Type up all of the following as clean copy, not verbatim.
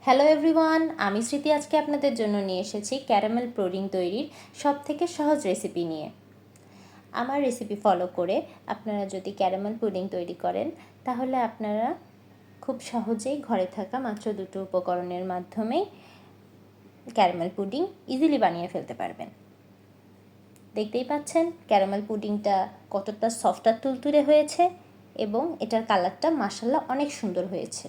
Hello everyone, আমি স্মৃতি আজকে আপনাদের জন্য নিয়ে এসেছি ক্যারামেল পুডিং তৈরির সবথেকে সহজ রেসিপি নিয়ে। আমার রেসিপি ফলো করে আপনারা যদি ক্যারামেল পুডিং তৈরি করেন তাহলে আপনারা খুব সহজেই ঘরে থাকা মাত্র দুটো উপকরণের মাধ্যমেই ক্যারামেল পুডিং ইজিলি বানিয়ে ফেলতে পারবেন। দেখতেই পাচ্ছেন ক্যারামেল পুডিংটা কতটা সফট আর তুলতুলে হয়েছে এবং এটার কালারটা মাশাআল্লাহ অনেক সুন্দর হয়েছে।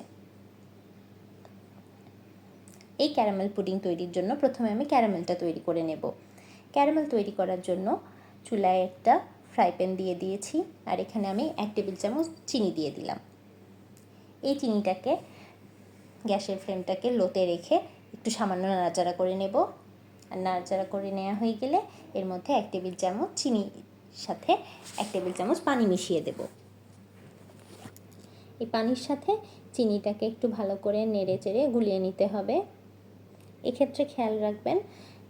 এই ক্যারামেল পুডিং তৈরির জন্য প্রথমে আমি ক্যারামেলটা তৈরি করে নেব। ক্যারামেল তৈরি করার জন্য চুলায় একটা ফ্রাই প্যান দিয়ে দিয়েছি আর এখানে আমি 1 টেবিল চামচ চিনি দিয়ে দিলাম। এই চিনিটাকে গ্যাসের ফ্লেমটাকে লোতে রেখে একটু সামান্য নাড়াচাড়া করে নেব। আর নাড়াচাড়া করে নেওয়া হয়ে গেলে এর মধ্যে 1 টেবিল চামচ চিনির সাথে 1 টেবিল চামচ পানি মিশিয়ে দেব। এই পানির সাথে চিনিটাকে একটু ভালো করে নেড়ে চেড়ে গুলিয়ে নিতে হবে। এক্ষেত্রে খেয়াল রাখবেন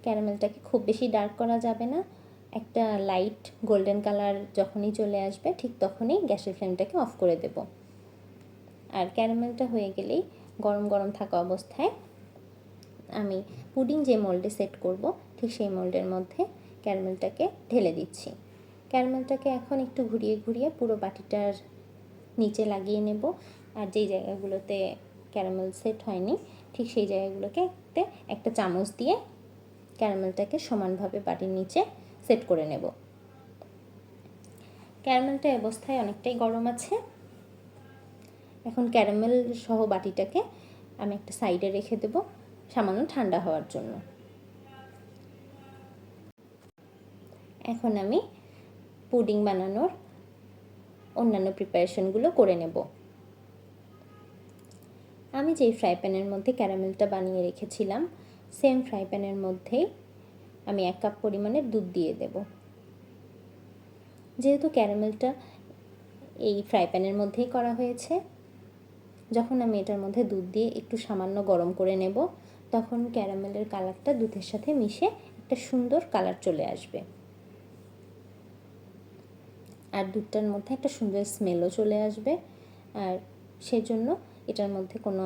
ক্যারামেলটাকে খুব বেশি ডার্ক করা যাবে না। একটা লাইট গোল্ডেন কালার যখনই চলে আসবে ঠিক তখনই গ্যাসের ফ্লেমটাকে অফ করে দেব। আর ক্যারামেলটা হয়ে গেলেই গরম গরম থাকা অবস্থায় আমি পুডিং যে মোল্ডে সেট করব ঠিক সেই মোল্ডের মধ্যে ক্যারামেলটাকে ঢেলে দিচ্ছি। ক্যারামেলটাকে এখন একটু ঘুরিয়ে ঘুরিয়ে পুরো বাটিটার নিচে লাগিয়ে নেব। আর যেই জায়গাগুলোতে ক্যারামেল সেট হয়নি ঠিক সেই জায়গাগুলোকে একটা চামচ দিয়ে ক্যারামেলটাকে সমানভাবে বাটির নিচে সেট করে নেব। ক্যারামেলটা অবস্থায় অনেকটাই গরম আছে। এখন ক্যারামেল সহ বাটিটাকে আমি একটা সাইডে রেখে দেব সামান্য ঠান্ডা হওয়ার জন্য। এখন আমি পুডিং বানানোর অন্যান্য প্রিপারেশনগুলো করে নেব। আমি যেই ফ্রাই প্যানের মধ্যে ক্যারামেলটা বানিয়ে রেখেছিলাম সেম ফ্রাই প্যানের মধ্যেই আমি 1 কাপ পরিমাণে দুধ দিয়ে দেব। যেহেতু ক্যারামেলটা এই ফ্রাই প্যানের মধ্যেই করা হয়েছে, যখন আমি এটার মধ্যে দুধ দিয়ে একটু সামান্য গরম করে নেব তখন ক্যারামেলের কালারটা দুধের সাথে মিশে একটা সুন্দর কালার চলে আসবে। আর দুধটার মধ্যে একটা সুন্দর স্মেলও চলে আসবে। আর সেজন্য এটার মধ্যে কোনো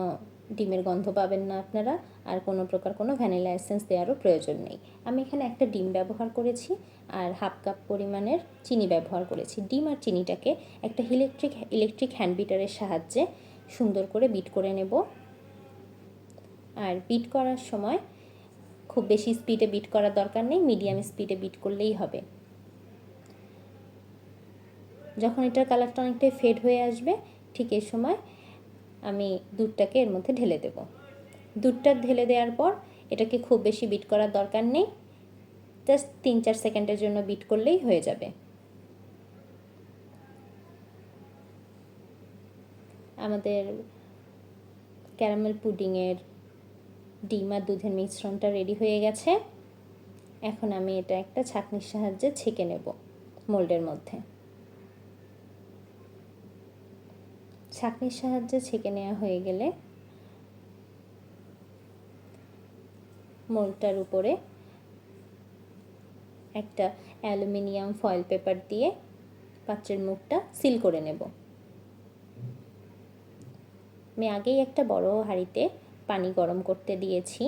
ডিমের গন্ধ পাবেন না আপনারা, আর কোনো প্রকার কোনো ভ্যানিলা এসেন্স দেওয়ারও প্রয়োজন নেই। আমি এখানে একটা ডিম ব্যবহার করেছি আর 1/2 কাপ পরিমাণের চিনি ব্যবহার করেছি। ডিম আর চিনিটাকে একটা ইলেকট্রিক হ্যান্ড বিটারের সাহায্যে সুন্দর করে বিট করে নেব। আর বিট করার সময় খুব বেশি স্পিডে বিট করার দরকার নেই, মিডিয়াম স্পিডে বিট করলেই হবে। যখন এটার কালারটা অনেকটাই ফেড হয়ে আসবে ঠিক এই সময় আমি দুধটাকে এর মধ্যে ঢেলে দেব। দুধটা ঢেলে দেওয়ার পর এটাকে খুব বেশি বিট করার দরকার নেই, জাস্ট 3-4 সেকেন্ডের জন্য বিট করলেই হয়ে যাবে। আমাদের ক্যারামেল পুডিংয়ের ডিম আর দুধের মিশ্রণটা রেডি হয়ে গেছে। এখন আমি এটা একটা ছাঁকনির সাহায্যে ছেঁকে নেব মোল্ডের মধ্যে। ছাঁকনির সাহায্যে ছেঁকে নেওয়া হয়ে গেলে মোল্ডটার উপরে একটা অ্যালুমিনিয়াম ফয়েল পেপার দিয়ে পাত্রের মুখটা সিল করে নেব। আমি আগেই একটা বড় হাঁড়িতে পানি গরম করতে দিয়েছি।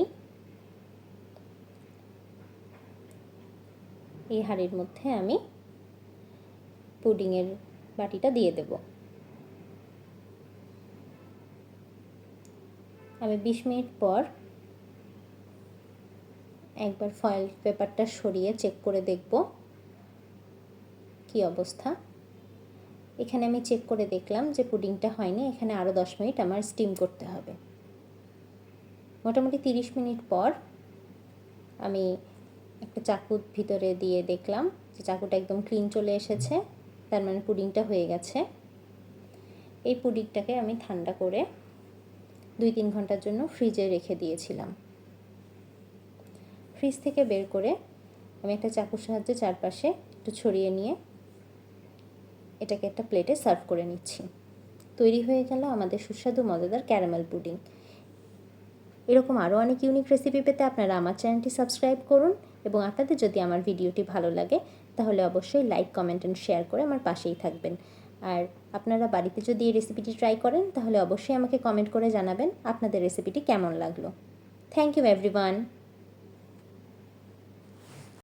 এই হাঁড়ির মধ্যে আমি পুডিংয়ের বাটিটা দিয়ে দেব। আমি 20 মিনিট পর একবার ফয়েল পেপারটা সরিয়ে চেক করে দেখব কি অবস্থা। এখানে আমি চেক করে দেখলাম যে পুডিংটা হয়নি, এখানে আরও 10 মিনিট আমার স্টিম করতে হবে। মোটামুটি 30 মিনিট পর আমি একটা চাকুর ভিতরে দিয়ে দেখলাম যে চাকুটা একদম ক্লিন চলে এসেছে, তার মানে পুডিংটা হয়ে গেছে। এই পুডিংটাকে আমি ঠান্ডা করে 2-3 ঘন্টার জন্য ফ্রিজে রেখে দিয়েছিলাম। ফ্রিজ থেকে বের করে আমি একটা চাকুর সাহায্যে চারপাশে একটু ছড়িয়ে নিয়ে এটাকে একটা প্লেটে সার্ভ করে নিচ্ছি। তৈরি হয়ে গেল আমাদের সুস্বাদু মজাদার ক্যারামেল পুডিং। এরকম আরও অনেক ইউনিক রেসিপি পেতে আপনারা আমার চ্যানেলটি সাবস্ক্রাইব করুন এবং আপনাদের যদি আমার ভিডিওটি ভালো লাগে তাহলে অবশ্যই লাইক, কমেন্ট অ্যান্ড শেয়ার করে আমার পাশেই থাকবেন। আর আপনারা বাড়িতে যদি এই রেসিপিটি ট্রাই করেন তাহলে অবশ্যই আমাকে কমেন্ট করে জানাবেন আপনাদের রেসিপিটি কেমন লাগলো। Thank you everyone.